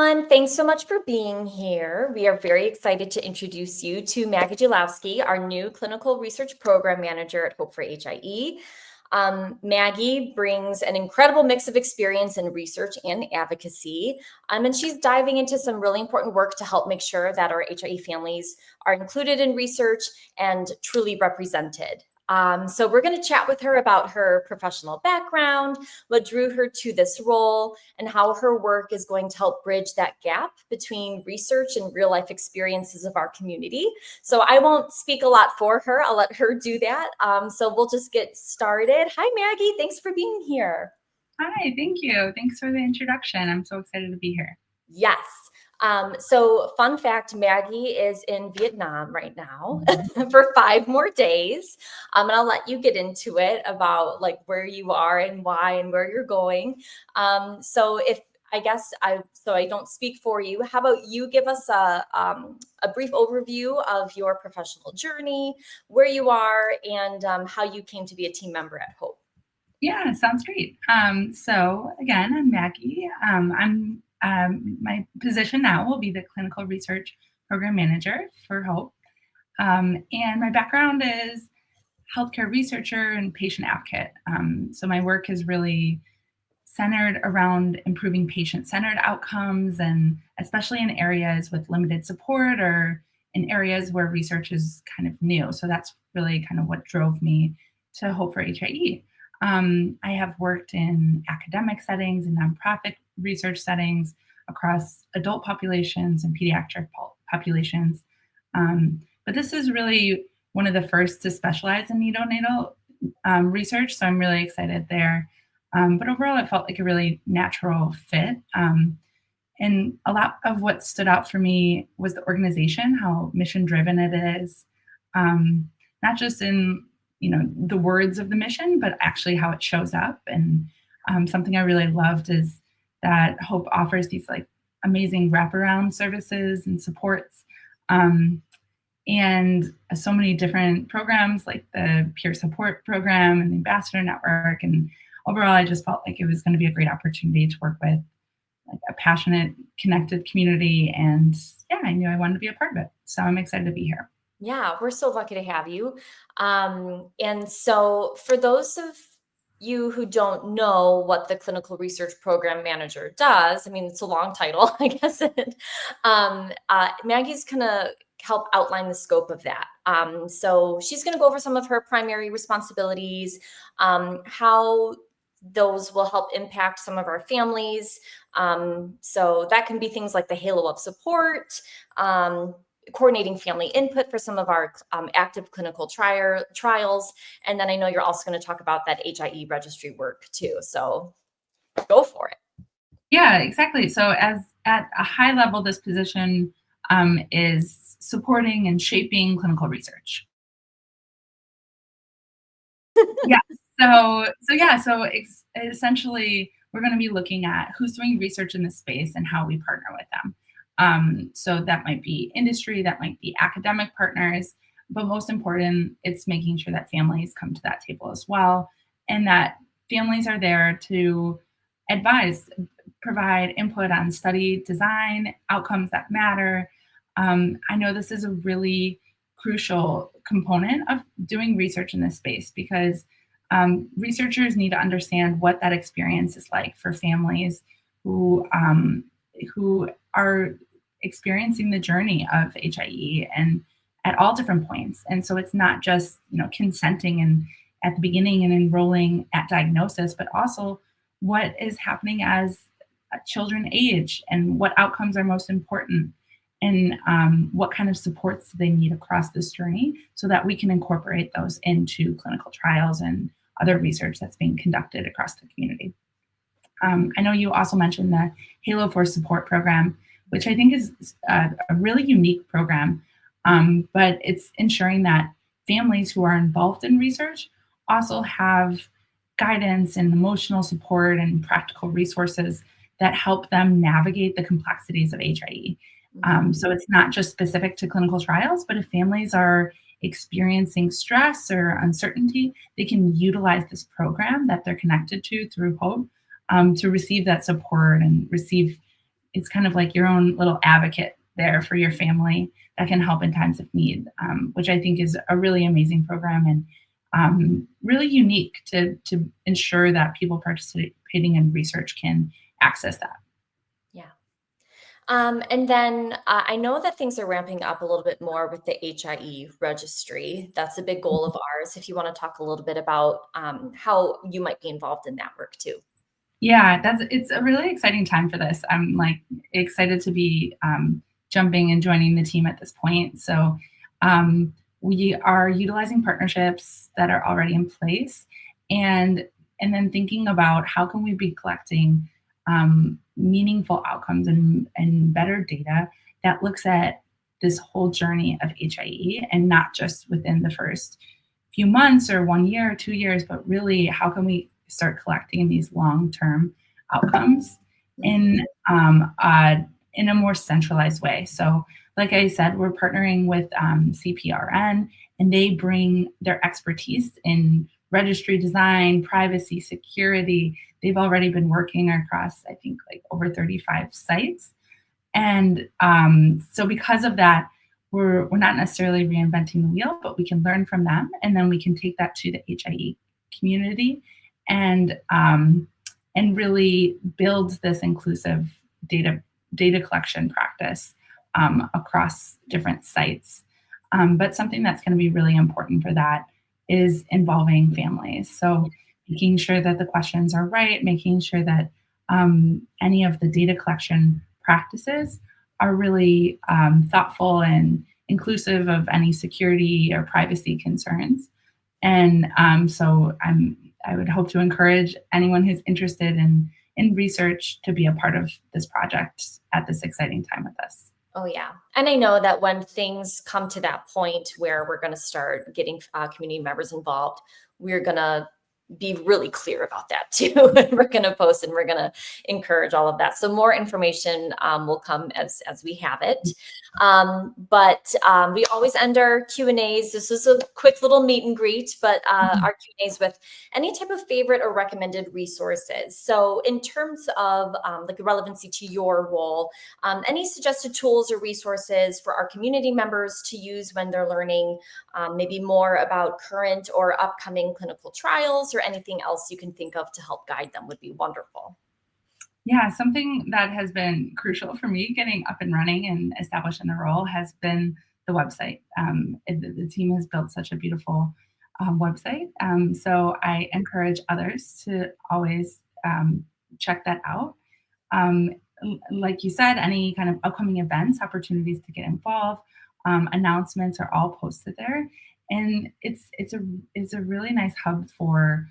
everyone. Thanks so much for being here. We are very excited to introduce you to Maggie Jalowsky, our new clinical research program manager at Hope for HIE. Maggie brings an incredible mix of experience in research and advocacy, and she's diving into some really important work to help make sure that our HIE families are included in research and truly represented. So we're going to chat with her about her professional background, what drew her to this role, and how her work is going to help bridge that gap between research and real life experiences of our community. So I won't speak a lot for her. I'll let her do that. So we'll just get started. Hi, Maggie. Thanks for being here. Hi, thank you. Thanks for the introduction. I'm so excited to be here. Yes. So fun fact, Maggie is in Vietnam right now for 5 more days. And I'll let you get into it about like where you are and why and where you're going. So I don't speak for you. How about you give us a brief overview of your professional journey, where you are, and how you came to be a team member at Hope. Yeah, sounds great. So again, I'm Maggie. My position now will be the clinical research program manager for Hope. And my background is healthcare researcher and patient advocate. So my work is really centered around improving patient-centered outcomes, and especially in areas with limited support or in areas where research is kind of new. So that's really kind of what drove me to Hope for HIE. I have worked in academic settings and nonprofit research settings across adult populations and pediatric populations. But this is really one of the first to specialize in neonatal research, so I'm really excited there. But overall, it felt like a really natural fit. And a lot of what stood out for me was the organization, how mission driven it is, not just in the words of the mission, but actually how it shows up. And something I really loved is that Hope offers these like amazing wraparound services and supports. And so many different programs like the peer support program and the ambassador network. And overall, I just felt like it was going to be a great opportunity to work with like a passionate, connected community. And yeah, I knew I wanted to be a part of it. So I'm excited to be here. Yeah, we're so lucky to have you. And so for those of you who don't know what the clinical research program manager does, I mean, it's a long title, I guess. Maggie's gonna help outline the scope of that. So she's gonna go over some of her primary responsibilities, how those will help impact some of our families. So that can be things like the halo of support, coordinating family input for some of our active clinical trials. And then I know you're also going to talk about that HIE registry work too. So go for it. Yeah, exactly. So as at a high level, this position is supporting and shaping clinical research. Yeah. Essentially, we're going to be looking at who's doing research in this space and how we partner with them. So that might be industry, that might be academic partners, but most important, it's making sure that families come to that table as well, and that families are there to advise, provide input on study design, outcomes that matter. I know this is a really crucial component of doing research in this space because researchers need to understand what that experience is like for families who are experiencing the journey of HIE and at all different points. And so it's not just consenting and at the beginning and enrolling at diagnosis, but also what is happening as children age and what outcomes are most important and what kind of supports do they need across this journey so that we can incorporate those into clinical trials and other research that's being conducted across the community. I know you also mentioned the Halo for Support program, which I think is a really unique program, but it's ensuring that families who are involved in research also have guidance and emotional support and practical resources that help them navigate the complexities of HIE. So it's not just specific to clinical trials, but if families are experiencing stress or uncertainty, they can utilize this program that they're connected to through Hope to receive that support and receive it's kind of like your own little advocate there for your family that can help in times of need, which I think is a really amazing program and really unique to ensure that people participating in research can access that. Yeah. And then I know that things are ramping up a little bit more with the HIE registry. That's a big goal of ours. If you want to talk a little bit about how you might be involved in that work too. Yeah, it's a really exciting time for this. I'm like excited to be jumping and joining the team at this point. So we are utilizing partnerships that are already in place, and and then thinking about how can we be collecting meaningful outcomes and better data that looks at this whole journey of HIE and not just within the first few months or 1 year or 2 years, but really how can we start collecting these long-term outcomes in in a more centralized way. So, like I said, we're partnering with CPRN, and they bring their expertise in registry design, privacy, security. They've already been working across, I think, like over 35 sites. And so because of that, we're not necessarily reinventing the wheel, but we can learn from them, and then we can take that to the HIE community and really build this inclusive data collection practice across different sites. But something that's going to be really important for that is involving families. So making sure that the questions are right, making sure that any of the data collection practices are really thoughtful and inclusive of any security or privacy concerns. And I would hope to encourage anyone who's interested in research to be a part of this project at this exciting time with us. Oh, yeah. And I know that when things come to that point where we're going to start getting community members involved, we're going to be really clear about that too. And we're going to post and we're going to encourage all of that. So more information will come as we have it. But we always end our Q&As. This is a quick little meet and greet, but our Q&As with any type of favorite or recommended resources. So in terms of like the relevancy to your role, any suggested tools or resources for our community members to use when they're learning maybe more about current or upcoming clinical trials, or anything else you can think of to help guide them would be wonderful. Yeah, something that has been crucial for me getting up and running and established in the role has been the website. The team has built such a beautiful website. So I encourage others to always check that out. Um, like you said, any kind of upcoming events, opportunities to get involved, announcements are all posted there, and it's a really nice hub for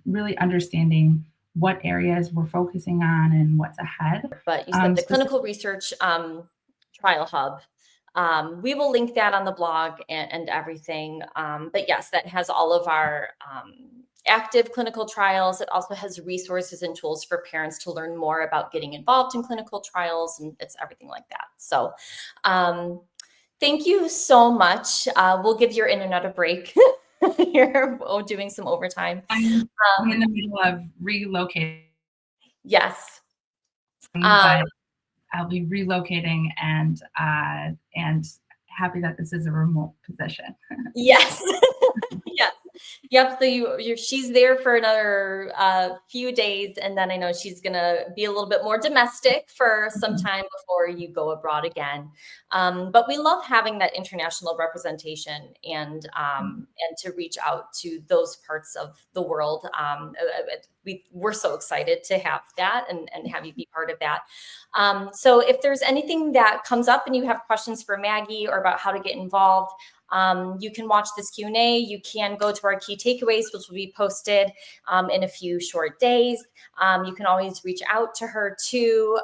really understanding what areas we're focusing on and what's ahead. But you said the clinical research trial hub. We will link that on the blog and everything. But yes, that has all of our active clinical trials. It also has resources and tools for parents to learn more about getting involved in clinical trials, and it's everything like that. So thank you so much. We'll give your internet a break. Here, doing some overtime. I'm in the middle of relocating. Yes. But I'll be relocating and happy that this is a remote position. Yes. Yes. Yep. So she's there for another few days, and then I know she's gonna be a little bit more domestic for some time before you go abroad again. But we love having that international representation and to reach out to those parts of the world. We're so excited to have that and have you be part of that. So if there's anything that comes up and you have questions for Maggie or about how to get involved, you can watch this Q&A. You can go to our key takeaways, which will be posted in a few short days. You can always reach out to her too.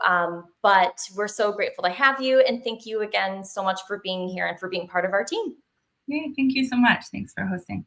But we're so grateful to have you. And thank you again so much for being here and for being part of our team. Yeah, thank you so much. Thanks for hosting.